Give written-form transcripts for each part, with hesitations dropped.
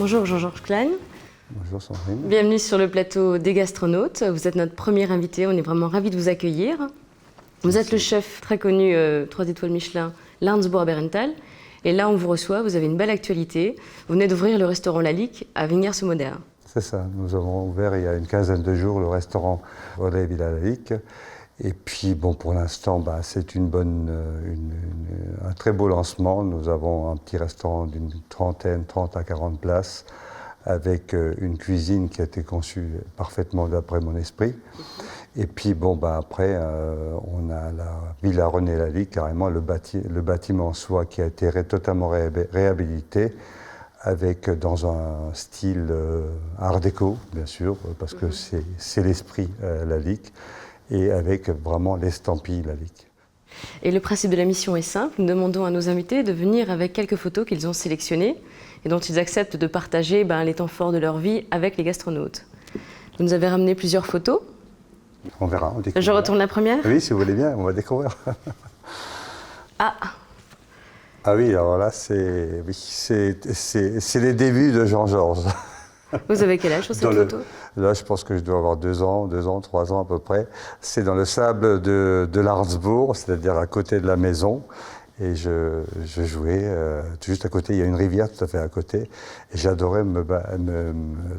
Bonjour Jean-Georges Klein. Bonjour Sandrine. Bienvenue sur le plateau des gastronautes. Vous êtes notre premier invité, on est vraiment ravis de vous accueillir. Vous êtes le chef très connu, 3 étoiles Michelin, Landsbourg Berenthal. Et là, on vous reçoit, vous avez une belle actualité. Vous venez d'ouvrir le restaurant La Lique à Vignères-sous-Modère. C'est ça, nous avons ouvert il y a une quinzaine de jours le restaurant Relais Villa La Lique. Et puis, bon, pour l'instant, c'est un très beau lancement. Nous avons un petit restaurant d'une 30 à 40 places, avec une cuisine qui a été conçue parfaitement d'après mon esprit. Et puis, après, on a la Villa René La Lique, carrément le bâtiment en soi qui a été totalement réhabilité, avec dans un style art déco, bien sûr, parce que c'est l'esprit La Lique, et avec vraiment l'estampille La Lique. Et le principe de la mission est simple, nous demandons à nos invités de venir avec quelques photos qu'ils ont sélectionnées et dont ils acceptent de partager les temps forts de leur vie avec les gastronautes. Vous nous avez ramené plusieurs photos. On verra, on découvrira. Je retourne la première. Oui, si vous voulez bien, on va découvrir. Ah oui, alors là, c'est les débuts de Jean-Georges. Vous avez quel âge sur cette photo? Là, je pense que je dois avoir 2 ans, 3 ans à peu près. C'est dans le sable de Landsbourg, c'est-à-dire à côté de la maison. Et je jouais, juste à côté, il y a une rivière tout à fait à côté. Et j'adorais me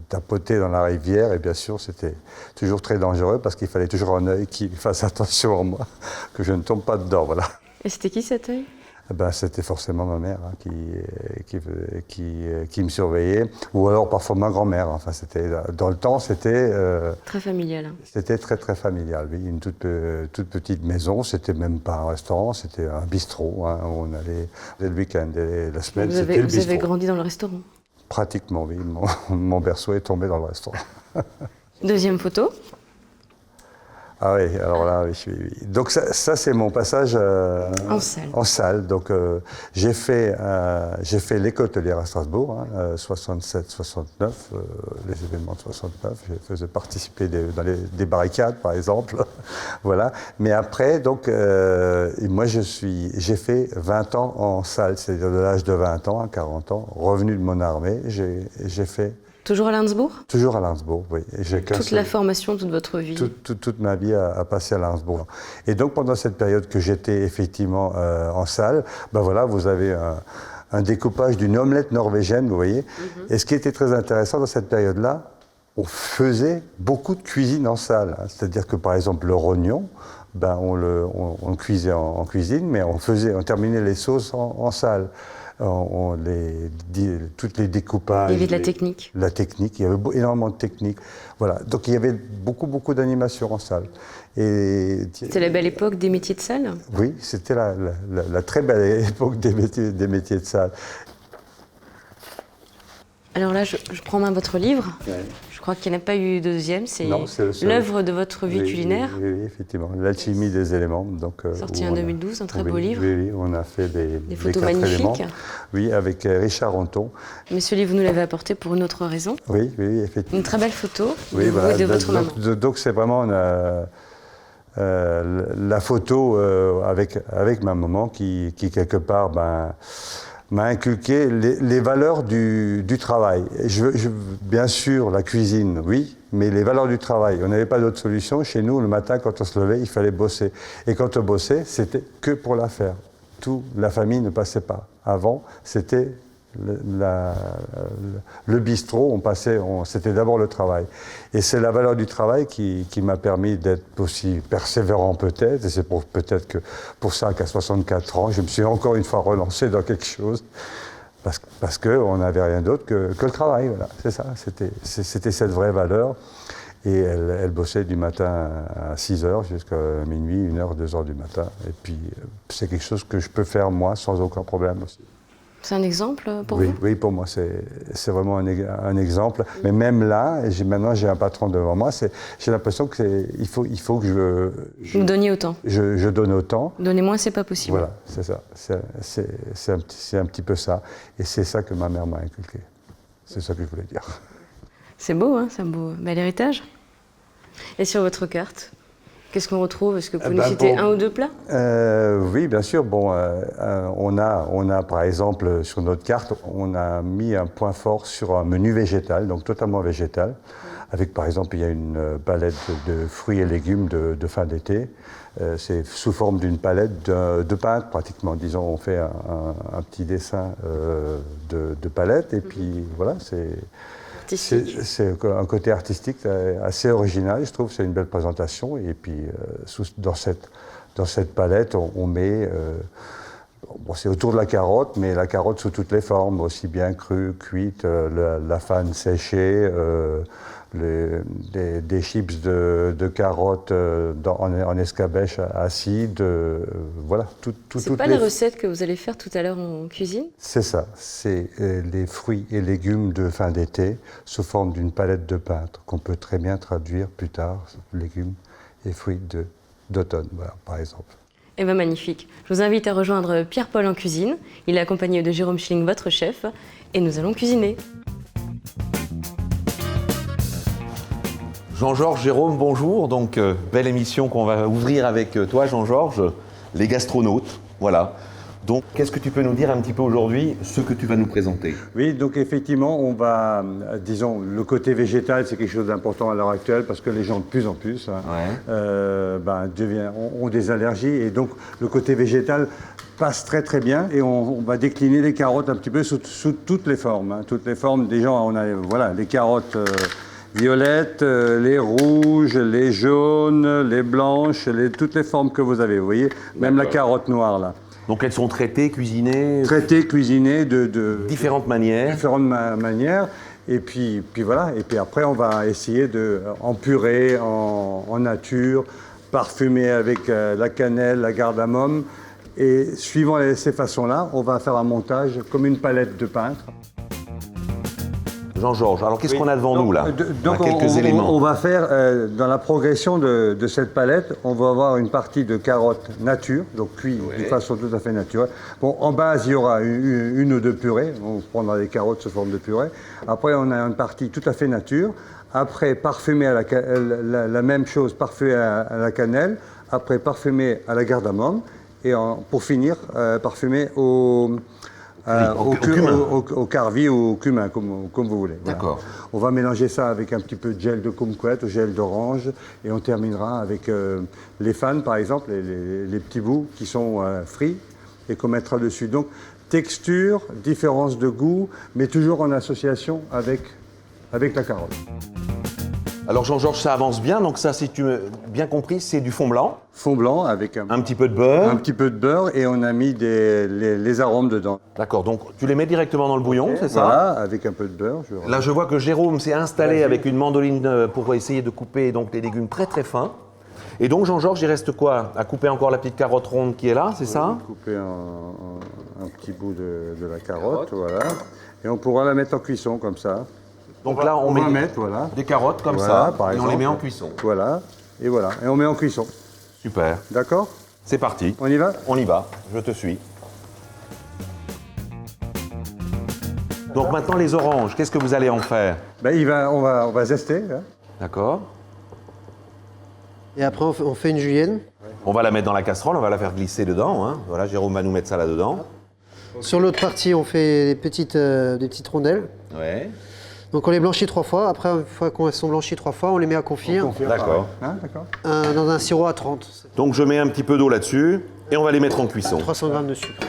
tapoter dans la rivière. Et bien sûr, c'était toujours très dangereux parce qu'il fallait toujours un œil qui fasse attention à moi, que je ne tombe pas dedans, voilà. Et c'était qui cet œil? C'était forcément ma mère qui me surveillait, ou alors parfois ma grand-mère. Enfin, dans le temps, c'était très familial. C'était très très familial. Oui, une toute petite maison. C'était même pas un restaurant, c'était un bistrot où on allait le week-end et la semaine. C'était le bistrot. Vous avez grandi dans le restaurant? Pratiquement, oui. Mon berceau est tombé dans le restaurant. Deuxième photo. Ah oui, alors là, oui. Donc ça c'est mon passage en salle. Donc j'ai fait l'école hôtelière à Strasbourg, 67-69, les événements de 69. Je faisais participer dans des barricades, par exemple. Voilà. Mais après, donc, moi j'ai fait 20 ans en salle, c'est-à-dire de l'âge de 20 ans à 40 ans, revenu de mon armée, j'ai fait... Toujours à Landsbourg? Toujours à Landsbourg, oui. Toute la formation, toute votre vie? Toute ma vie a passé à Landsbourg. Et donc, pendant cette période que j'étais effectivement en salle, voilà, vous avez un découpage d'une omelette norvégienne, vous voyez. Et ce qui était très intéressant dans cette période-là, on faisait beaucoup de cuisine en salle. C'est-à-dire que, par exemple, le rognon, on le cuisait en cuisine, mais on terminait les sauces en salle. Toutes les découpages. Il y avait de la technique. La technique, il y avait énormément de technique. Voilà. Donc il y avait beaucoup d'animation en salle. C'était la belle époque des métiers de salle? Oui, c'était la très belle époque des métiers de salle. Alors là, je prends en main votre livre. Ouais. Je crois qu'il n'y en a pas eu de deuxième. C'est l'œuvre de votre vie culinaire. Oui, effectivement. L'alchimie des éléments. Sorti en 2012, un très beau livre. Oui, on a fait des photos magnifiques. Éléments. Oui, avec Richard Anton. Mais ce livre, vous nous l'avez apporté pour une autre raison. Oui, effectivement. Une très belle photo de vous et de votre maman. Donc c'est vraiment la photo avec ma maman qui quelque part... m'a inculqué les valeurs du travail. Bien sûr, la cuisine, oui, mais les valeurs du travail. On n'avait pas d'autre solution. Chez nous, le matin, quand on se levait, il fallait bosser. Et quand on bossait, c'était que pour la faire. La famille ne passait pas. Avant, c'était le bistrot, c'était d'abord le travail. Et c'est la valeur du travail qui m'a permis d'être aussi persévérant peut-être, et c'est peut-être que pour ça qu'à 64 ans, je me suis encore une fois relancé dans quelque chose, parce qu'on n'avait rien d'autre que le travail, voilà, c'est ça, c'était cette vraie valeur. Et elle bossait du matin à 6h jusqu'à minuit, 1h, 2h du matin. Et puis, c'est quelque chose que je peux faire moi sans aucun problème aussi. C'est un exemple pour vous? Oui, pour moi, c'est vraiment un exemple. Mais même là, maintenant j'ai un patron devant moi, j'ai l'impression qu'il faut que vous donniez autant. Je donne autant. Donner moins, c'est pas possible. Voilà, c'est ça. C'est un petit peu ça. Et c'est ça que ma mère m'a inculqué. C'est ça que je voulais dire. C'est beau, hein, c'est un beau bel héritage. Et sur votre carte, Qu'est-ce qu'on retrouve? Est-ce que vous pouvez nous citer un ou deux plats? Oui, bien sûr. Bon, on a par exemple sur notre carte, on a mis un point fort sur un menu végétal, donc totalement végétal, avec par exemple il y a une palette de fruits et légumes de fin d'été. C'est sous forme d'une palette de peintre pratiquement. Disons, on fait un petit dessin de palette et puis voilà, c'est un côté artistique assez original, je trouve. C'est une belle présentation. Et puis, dans cette palette, on met... bon, c'est autour de la carotte, mais la carotte sous toutes les formes, aussi bien crue, cuite, la fan séchée, des chips de carottes en escabèche acide, voilà. C'est pas les recettes que vous allez faire tout à l'heure en cuisine? C'est ça, c'est les fruits et légumes de fin d'été sous forme d'une palette de peintre qu'on peut très bien traduire plus tard, légumes et fruits d'automne, voilà, par exemple. Eh bien, magnifique. Je vous invite à rejoindre Pierre-Paul en cuisine. Il est accompagné de Jérôme Schilling, votre chef, et nous allons cuisiner. Jean-Georges, Jérôme, bonjour. Donc, belle émission qu'on va ouvrir avec toi, Jean-Georges, les gastronautes. Voilà. Donc, qu'est-ce que tu peux nous dire un petit peu aujourd'hui, ce que tu vas nous présenter? Oui, donc effectivement, on va, disons, le côté végétal, c'est quelque chose d'important à l'heure actuelle parce que les gens de plus en plus ont des allergies et donc le côté végétal passe très très bien et on va décliner les carottes un petit peu sous toutes les formes. Hein. Toutes les formes, déjà, on a les carottes violettes, les rouges, les jaunes, les blanches, toutes les formes que vous avez, vous voyez, même la carotte noire là. Donc elles sont traitées, cuisinées? Traitées, cuisinées de différentes manières. Différentes manières. Et puis voilà. Et puis après, on va essayer en purée, en nature, parfumer avec la cannelle, la cardamome. Et suivant ces façons-là, on va faire un montage comme une palette de peintre. Jean-Georges, alors qu'est-ce qu'on a devant nous là? Donc quelques éléments. On va faire, dans la progression de cette palette, on va avoir une partie de carottes nature, donc cuites de façon tout à fait naturelle. Bon, en base, il y aura une ou deux purées, on prendra des carottes sous forme de purée. Après, on a une partie tout à fait nature. Après, parfumée à la même chose, parfumée à la cannelle. Après, parfumée à la cardamome. Et pour finir, parfumée au carvi ou au cumin, comme vous voulez. Voilà. D'accord. On va mélanger ça avec un petit peu de gel de kumquat ou gel d'orange et on terminera avec les fans, par exemple, les petits bouts qui sont frits et qu'on mettra dessus. Donc, texture, différence de goût, mais toujours en association avec la carotte. Alors Jean-Georges, ça avance bien, donc ça, si tu m'as bien compris, c'est du fond blanc. Fond blanc avec un petit peu de beurre. Un petit peu de beurre et on a mis les arômes dedans. D'accord, donc tu les mets directement dans le bouillon, c'est ça? Voilà, avec un peu de beurre. Là, je vois que Jérôme s'est installé avec une mandoline pour essayer de couper donc, les légumes très très fins. Et donc Jean-Georges, il reste quoi? À couper encore la petite carotte ronde qui est là, c'est ça? Couper un petit bout de la carotte, voilà. Et on pourra la mettre en cuisson comme ça. Donc là, on met des carottes comme ça, par exemple. On les met en cuisson. Voilà, et on met en cuisson. Super. D'accord? C'est parti. On y va? On y va, je te suis. Donc maintenant, les oranges, qu'est-ce que vous allez en faire? On va zester. Hein. D'accord. Et après, on fait une julienne. On va la mettre dans la casserole, on va la faire glisser dedans. Hein. Voilà, Jérôme va nous mettre ça là-dedans. Sur l'autre partie, on fait des petites rondelles. Ouais. Donc on les blanchit 3 fois. Après, une fois qu'elles sont blanchies 3 fois, on les met à confire. D'accord. Hein, d'accord. Dans un sirop à 30. Donc je mets un petit peu d'eau là-dessus et on va les mettre en cuisson. 300 g de sucre.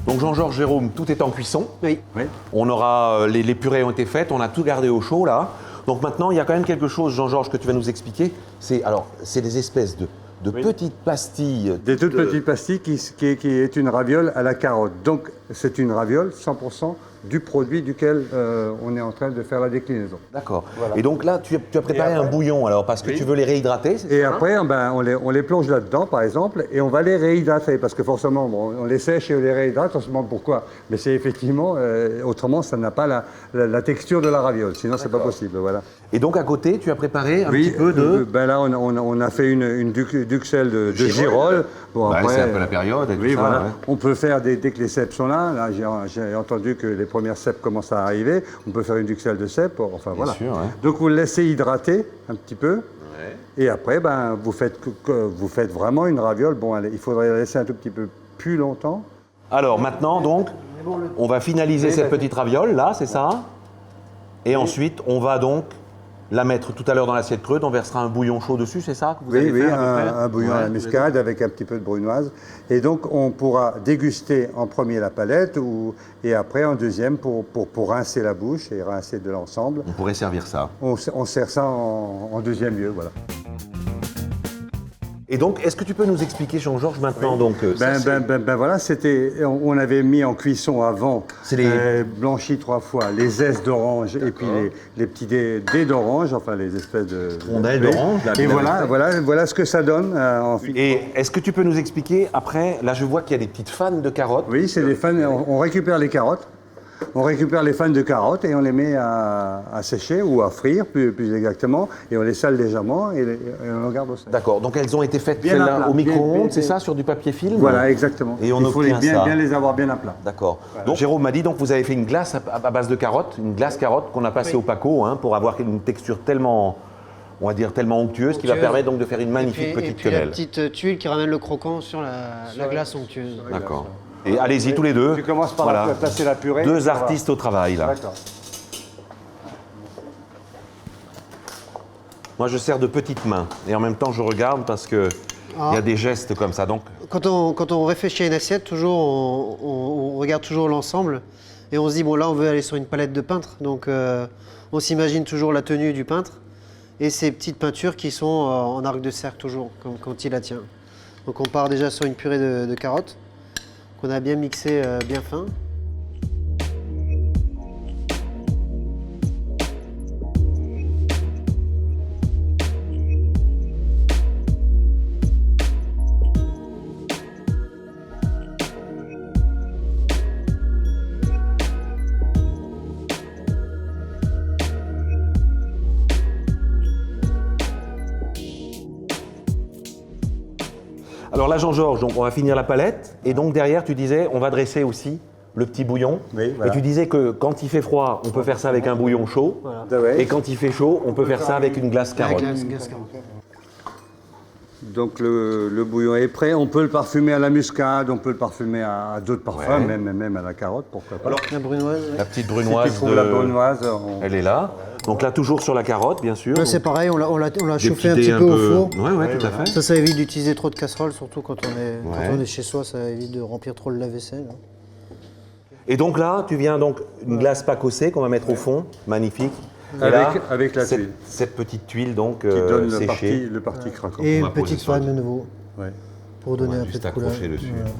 Donc Jean-Georges, Jérôme, tout est en cuisson. Oui. On aura, les purées ont été faites, on a tout gardé au chaud là. Donc maintenant, il y a quand même quelque chose, Jean-Georges, que tu vas nous expliquer. C'est des espèces de petites pastilles. Des toutes petites pastilles qui est une raviole à la carotte. Donc c'est une raviole 100% du produit duquel on est en train de faire la déclinaison. D'accord. Voilà. Et donc là, tu as préparé un bouillon alors parce que tu veux les réhydrater, c'est ça? Et après, on les plonge là-dedans, par exemple, et on va les réhydrater parce que forcément, on les sèche et on les réhydrate. On se demande pourquoi. Mais c'est effectivement, autrement, ça n'a pas la texture de la raviole. Sinon, c'est pas possible. Voilà. Et donc à côté, tu as préparé un petit peu de. Là, on a fait une duxelle de girolles. Bon, c'est un peu la période. Et tout ça, voilà. Ouais. On peut faire dès que les cèpes sont là. Là, j'ai entendu que les premières cèpes commencent à arriver. On peut faire une duxelle de cèpes. Enfin voilà. Bien sûr, ouais. Donc vous le laissez hydrater un petit peu. Ouais. Et après, ben, vous faites vraiment une raviole. Bon, il faudrait la laisser un tout petit peu plus longtemps. Alors maintenant, donc, on va finaliser cette petite raviole, là, c'est ça? Et ensuite, on va donc la mettre tout à l'heure dans l'assiette creuse, on versera un bouillon chaud dessus, c'est ça que vous allez faire à peu près un bouillon à la muscade avec un petit peu de brunoise. Et donc, on pourra déguster en premier la palette et après en deuxième pour rincer la bouche et rincer de l'ensemble. On pourrait servir ça. On sert ça en deuxième lieu, voilà. Et donc, est-ce que tu peux nous expliquer, Jean-Georges, maintenant donc Voilà, on avait mis en cuisson avant, blanchi 3 fois, les zestes d'orange et puis les petits dés d'orange, enfin les espèces de rondelles d'orange. Et voilà ce que ça donne. Et est-ce que tu peux nous expliquer après, là je vois qu'il y a des petites fanes de carottes. Oui, c'est des fanes, on récupère les carottes. On récupère les fanes de carottes et on les met à sécher ou à frire, plus exactement, et on les sale légèrement et on les garde au sec. D'accord, donc elles ont été faites Bien à plat, au micro-ondes, c'est bien. ça, sur du papier film? Voilà, exactement. Et on Il faut obtient ça. bien les avoir bien à plat. D'accord. Donc Jérôme m'a dit, donc vous avez fait une glace à base de carottes, une glace carotte qu'on a passée au Paco pour avoir une texture tellement, on va dire, tellement onctueuse qui va permettre donc de faire une magnifique petite quenelle. La petite tuile qui ramène le croquant sur la glace onctueuse. D'accord. Et allez-y tous les deux. Tu commences par placer la purée. Deux artistes au travail là. D'accord. Moi je sers de petites mains et en même temps je regarde parce que il y a des gestes comme ça. Donc quand on réfléchit à une assiette, toujours on regarde toujours l'ensemble et on se dit bon là on veut aller sur une palette de peintre, donc on s'imagine toujours la tenue du peintre et ces petites peintures qui sont en arc de cercle toujours quand il la tient. Donc on part déjà sur une purée de carottes qu'on a bien mixé bien fin. alors là Jean-Georges, donc on va finir la palette et donc derrière tu disais on va dresser aussi le petit bouillon. Oui, voilà. Et tu disais que quand il fait froid, on peut faire ça avec un bouillon chaud. Voilà. Et quand il fait chaud, on peut faire ça avec une glace carotte. Glace carotte. Donc le bouillon est prêt. On peut le parfumer à la muscade, on peut le parfumer à d'autres parfums, même à la carotte, pourquoi pas. Alors, La brunoise. la petite Si brunoise, tu trouves la brunoise, elle est là. Donc là toujours sur la carotte, bien sûr. Là c'est pareil, on l'a Des chauffé un petits petit dés peu au four. Ouais, tout à fait. Ça évite d'utiliser trop de casseroles, surtout quand on est chez soi, ça évite de remplir trop le lave-vaisselle. Et donc là, tu viens donc une glace pacossée qu'on va mettre au fond, magnifique. Et là, avec la tuile. Cette petite tuile donc Qui donne séchée. le parti craquant. Et va une poser petite sur panne le- de nouveau, Ouais. pour donner un peu Juste de couleur. accrocher dessus. Voilà.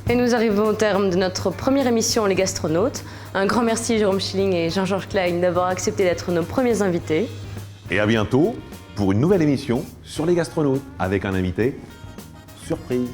Et nous arrivons au terme de notre première émission Les Gastronautes. Un grand merci Jérôme Schilling et Jean-Georges Klein d'avoir accepté d'être nos premiers invités. Et à bientôt pour une nouvelle émission sur les gastronautes avec un invité surprise.